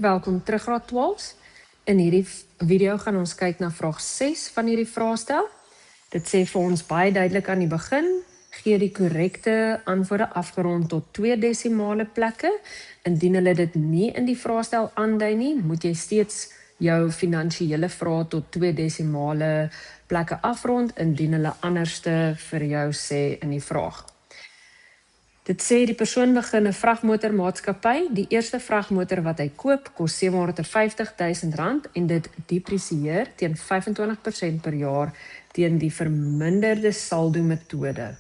Welkom terug graad 12. In hierdie video gaan ons kyk na vraag 6 van hierdie vraestel. Dit sê vir ons baie duidelik aan die begin, gee die korrekte antwoorde afgerond tot 2 desimale plekke. Indien hulle dit nie in die vraestel aandui nie, moet jy steeds jou finansiële vrae tot 2 desimale plekke afrond, indien hulle anderste vir jou sê in die vraag. Dit sê die persoon begin 'n vragmotormaatskappy. Die eerste vragmotor wat hy koop, kos R750.000 en dit depresieer teen 25% per jaar teen die verminderde saldo metode.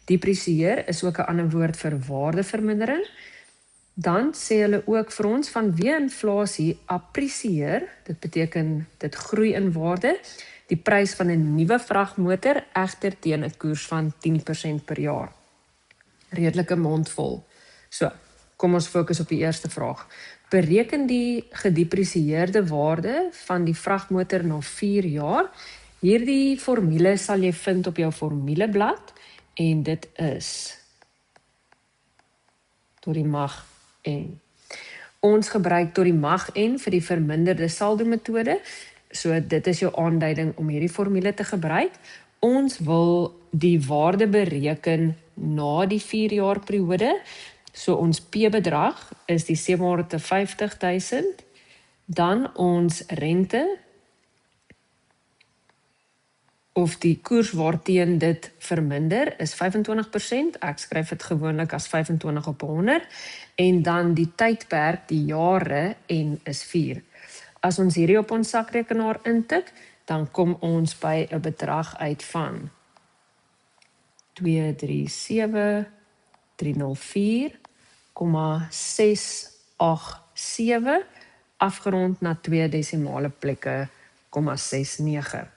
Depresieer is ook 'n ander woord vir waardevermindering. Dan sê hulle ook vir ons vanweë inflasie appresieer, dit beteken dit groei in waarde, die prys van 'n nuwe vragmotor egter teen 'n koers van 10% per jaar. Redelike mondvol. So, kom ons fokus op die eerste vraag. Bereken die gedepresieerde waarde van die vragmotor na 4 jaar. Hierdie formule sal jy vind op jou formuleblad en dit is tot die mag n. Ons gebruik tot die mag n vir die verminderde saldo metode. So dit is jou aanduiding om hierdie formule te gebruik. Ons wil die waarde bereken na die 4 jaar periode. So ons P-bedrag is die 750.000, dan ons rente, of die koers waarteen dit verminder, is 25%, ek skryf dit gewoonlik as 25 op 100, en dan die tydperk, die jare, en is 4. As ons hierdie op ons sakrekenaar intik, dan kom ons by 'n bedrag uit van 237.304,687 afgerond na 2 desimale plekke, 0,69.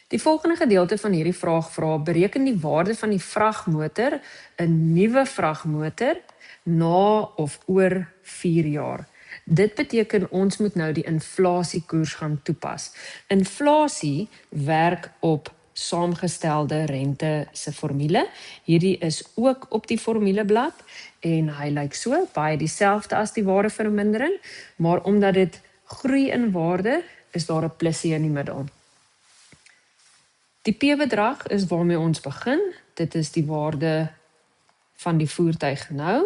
Die volgende gedeelte van hierdie vraag vra, bereken die waarde van die vragmotor, 'n nuwe vragmotor, na of oor 4 jaar. Dit beteken ons moet nou die inflasiekoers gaan toepas. Inflasie werk op saamgestelde rente se formule. Hierdie is ook op die formuleblad en hy lyk so, baie dieselfde as die waardevermindering, maar omdat dit groei in waarde, is daar 'n plusie in die middel. Die P-bedrag is waarmee ons begin. Dit is die waarde van die voertuig nou.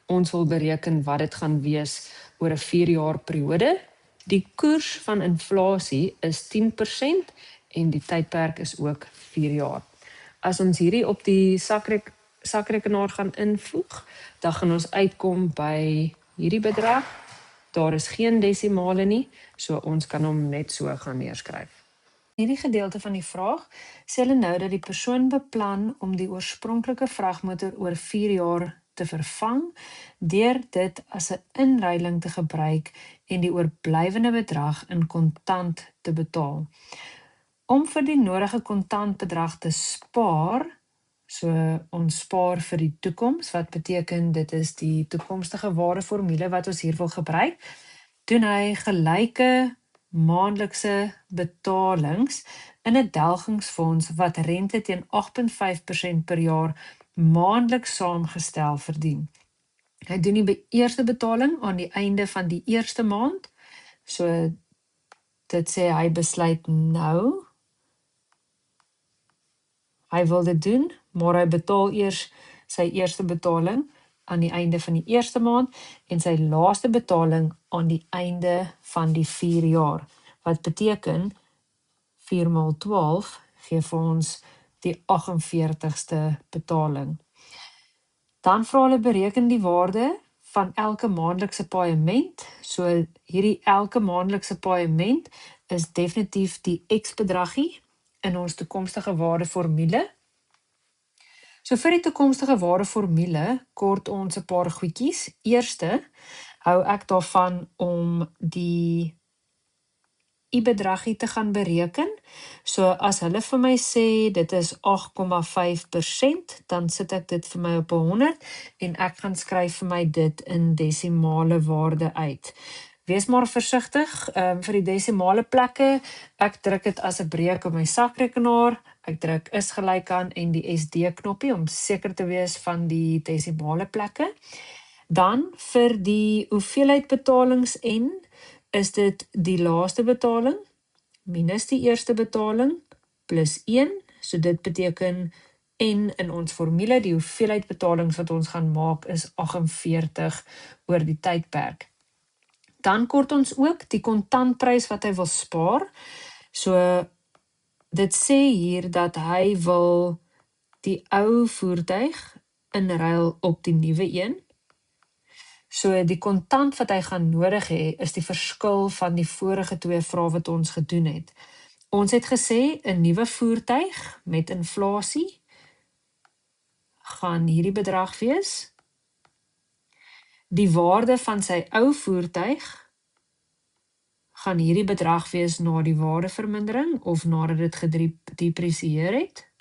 Ons wil bereken wat dit gaan wees oor 'n 4 jaar periode. Die koers van inflasie is 10% en die tydperk is ook 4 jaar. As ons hierdie op die sakrekenaar gaan invoeg, dan gaan ons uitkom by hierdie bedrag. Daar is geen desimale nie, so ons kan hom net so gaan neerskryf. Hierdie gedeelte van die vraag sê hulle nou dat die persoon beplan om die oorspronklike vragmotor oor 4 jaar te vervang, deur dit as 'n inruiling te gebruik en die oorblywende bedrag in kontant te betaal. Om vir die nodige kontantbedrag te spaar, so ons spaar vir die toekoms, wat beteken dit is die toekomstige waardeformule wat ons hier wil gebruik, doen hy gelyke maandelikse betalings in 'n delgingsfonds wat rente teen 8,5% per jaar maandeliks saamgestel verdien. Hy doen die eerste betaling aan die einde van die eerste maand, so dit sê hy besluit nou, hy wil dit doen, maar hy betaal eers sy eerste betaling aan die einde van die eerste maand en sy laaste betaling aan die einde van die 4 jaar, wat beteken 4 maal 12 gee vir ons die 48ste betaling. Dan vra hulle bereken die waarde van elke maandelikse paaiement. So hierdie elke maandelikse paaiement is definitief die X-bedragie in ons toekomstige waardeformule. So vir die toekomstige waardeformule kort ons 'n paar goedjies. Eerste, hou ek daarvan om die I-bedragie te gaan bereken. So as hulle vir my sê dit is 8,5%, dan sit ek dit vir my op 100 en ek gaan skryf vir my dit in desimale waarde uit. Wees maar versigtig vir die desimale plekke. Ek druk dit as 'n breek op my sakrekenaar. Ek druk is gelyk aan en die SD knoppie om seker te wees van die desimale plekke. Dan vir die hoeveelheid betalings N is dit die laaste betaling minus die eerste betaling plus 1. So dit beteken N in ons formule, die hoeveelheid betalings wat ons gaan maak is 48 oor die tydperk. Dan kort ons ook die kontantprys wat hy wil spaar. So dit sê hier dat hy wil die ou voertuig inruil op die nuwe een. So die kontant wat hy gaan nodig hê is die verskil van die vorige twee vrae wat ons gedoen het. Ons het gesê 'n nuwe voertuig met inflasie gaan hierdie bedrag wees. Die waarde van sy ou voertuig gaan hierdie bedrag wees na die waardevermindering of nadat dit gedepresieer het.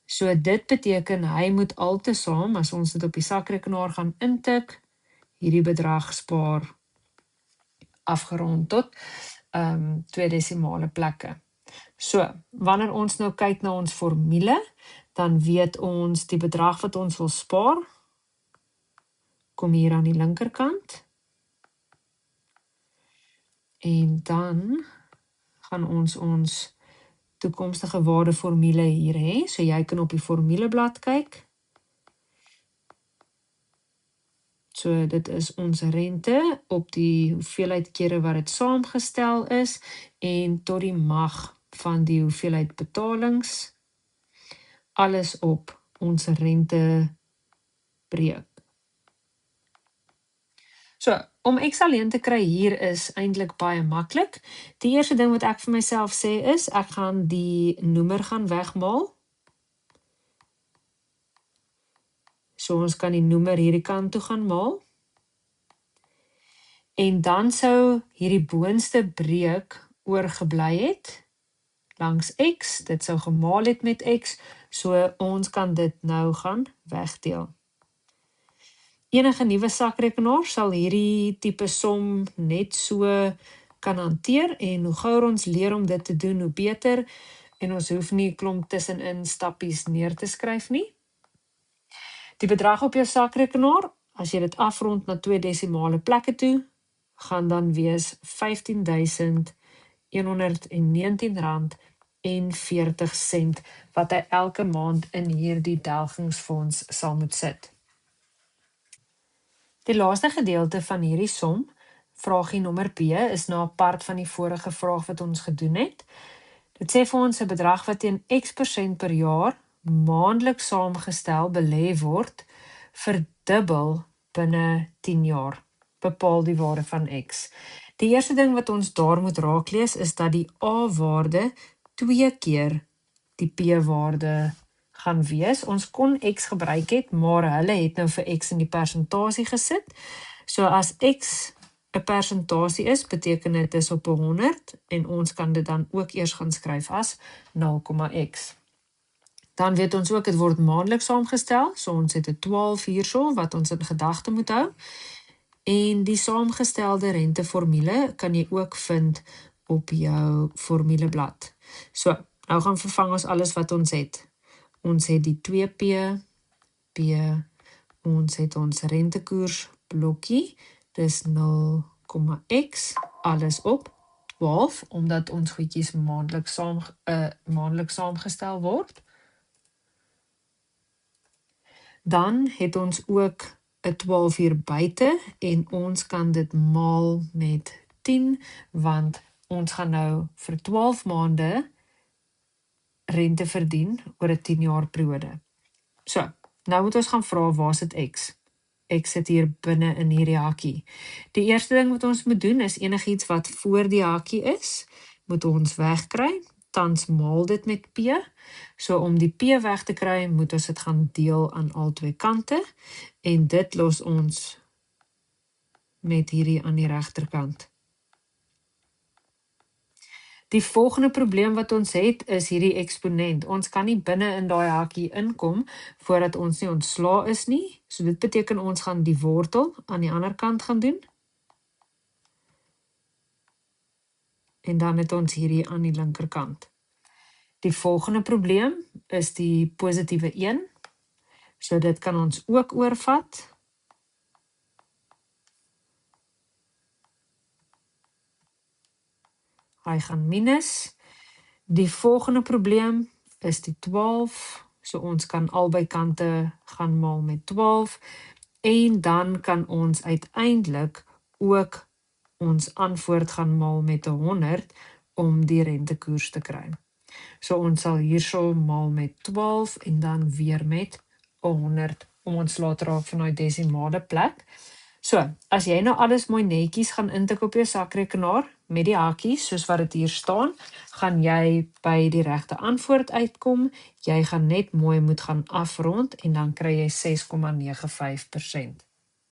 So dit beteken hy moet altesaam, as ons dit op die sakrekenaar gaan intik, hierdie bedrag spaar afgerond tot 2 desimale plekke. So, wanneer ons nou kyk na ons formule, dan weet ons die bedrag wat ons wil spaar, kom hier aan die linkerkant. En dan gaan ons toekomstige waardeformule hier hê. So jy kan op die formuleblad kyk. So dit is ons rente op die hoeveelheid kere wat dit saamgestel is en tot die mag van die hoeveelheid betalings. Alles op ons rente breek. So, om X alleen te kry hier is eintlik baie maklik. Die eerste ding wat ek vir myself sê is, ek gaan die noemer gaan wegmaal. So ons kan die noemer hierdie kant toe gaan maal. En dan sou hierdie boonste breek oorgebly het langs X. Dit sou gemaal het met X, so ons kan dit nou gaan wegdeel. Enige nuwe sakrekenaar sal hierdie tipe som net so kan hanteer en hoe gouer ons leer om dit te doen, hoe beter. En ons hoef nie klomp tussenin stappies neer te skryf nie. Die bedrag op jou sakrekenaar, as jy dit afrond na 2 desimale plekke toe, gaan dan wees R15.119.40 wat hy elke maand in hierdie delgingsfonds sal moet sit. Die laaste gedeelte van hierdie som, vraagie nommer B, is nou apart van die vorige vraag wat ons gedoen het. Dit sê vir ons 'n bedrag wat teen X% per jaar maandeliks saamgestel belê word, verdubbel binne 10 jaar. Bepaal die waarde van X. Die eerste ding wat ons daar moet raaklees is dat die A-waarde 2 keer die P-waarde gaan wees. Ons kon X gebruik het, maar hulle het nou vir X in die persentasie gesit. So as X 'n persentasie is, beteken dit is op 100 en ons kan dit dan ook eers gaan skryf as 0,x. Dan weet ons ook, dit word maandeliks saamgestel, so ons het 'n 12 hierso wat ons in gedagte moet hou. En die saamgestelde renteformule kan jy ook vind op jou formuleblad. So, nou gaan vervang ons alles wat ons het. Ons het die 2P, P, ons het ons rentekoers blokkie, dis 0,x, alles op 12, omdat ons goedjies maandeliks saamgestel word. Dan het ons ook 'n 12 hier buite en ons kan dit maal met 10, want ons gaan nou vir 12 maande rente verdien oor 'n 10 jaar periode. So, nou moet ons gaan vra, waar sit X? X sit hier binne in hierdie hakkie. Die eerste ding wat ons moet doen is enigiets wat voor die hakkie is, moet ons wegkry. Tans maal dit met P. So om die P weg te kry, moet ons dit gaan deel aan al twee kante. En dit los ons met hierdie aan die regterkant. Die volgende probleem wat ons het, is hierdie eksponent. Ons kan nie binne in daai hakkie inkom, voordat ons nie ontslae is nie. So dit beteken ons gaan die wortel aan die ander kant gaan doen. En dan het ons hierdie aan die linkerkant. Die volgende probleem is die positiewe 1. So dit kan ons ook oorvat. Hy gaan minus. Die volgende probleem is die 12. So ons kan albei kante gaan maal met 12. En dan kan ons uiteindelik ook ons antwoord gaan maal met 100 om die rentekoers te kry. So ons sal hierso maal met 12 en dan weer met 100 om ons later raak van die desimale plek. So, as jy nou alles mooi netjies gaan intik op jou sakrekenaar met die hakies, soos wat dit hier staan, gaan jy by die regte antwoord uitkom. Jy gaan net mooi moet gaan afrond en dan kry jy 6,95%.